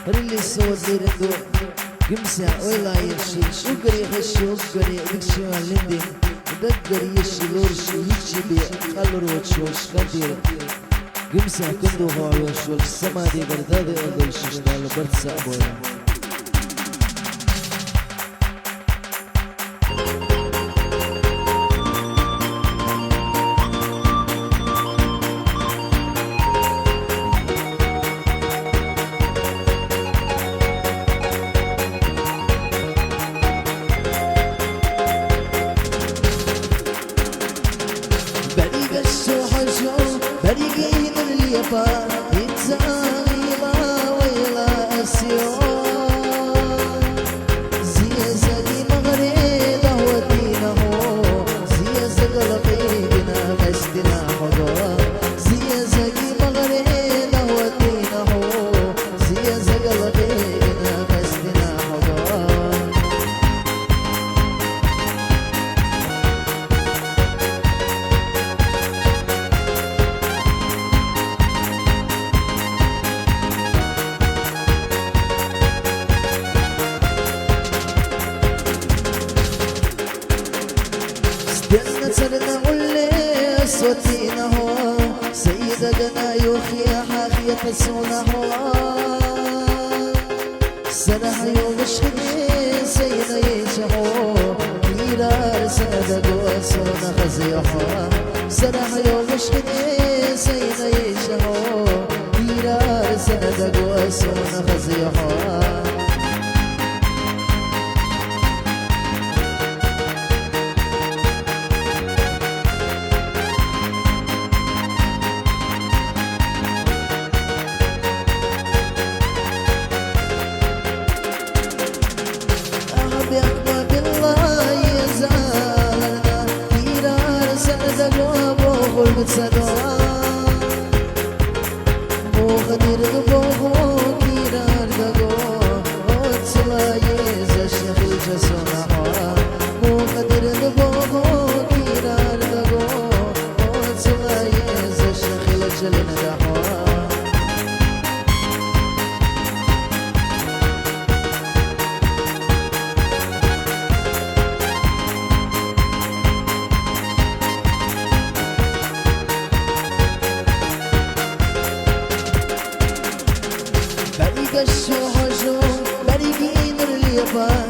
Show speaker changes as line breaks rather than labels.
ريلي صوت ليرندو قمسة ولا يشي شقري خشي وقري دكشي والندي دقري يشي لورشي يشي بي خلروت شوش خدير قمسة كندو هالوش والسما دي قردادي أدل ششنا لبرتسا أبويا بريقين اليابان يتزايلا ويلا أسيون زي زي مغريده ودينه زي زي قلبينا مسدنا حضور زي زي مغريده ودينه زي زي قلبينا مسدنا حضور جنة ولي صوتينه سيدنا يوخي حاخية تسونه سنح يوم الشدي سيدنا يشهو كيرار سندق وسونا خزيحو سنح يوم الشدي سيدنا يشهو كيرار سندق وسونا خزيحو بأحمد الله يزالنا كيرار سندق وابو خلق سدوا مو خدير دبوغو كيرار دقو واتسلا يزش يخل جسونا حوا مو خدير دبوغو كيرار دقو واتسلا يزش يخل جلنا دحوا بريق الشوحجو بريقين اليابان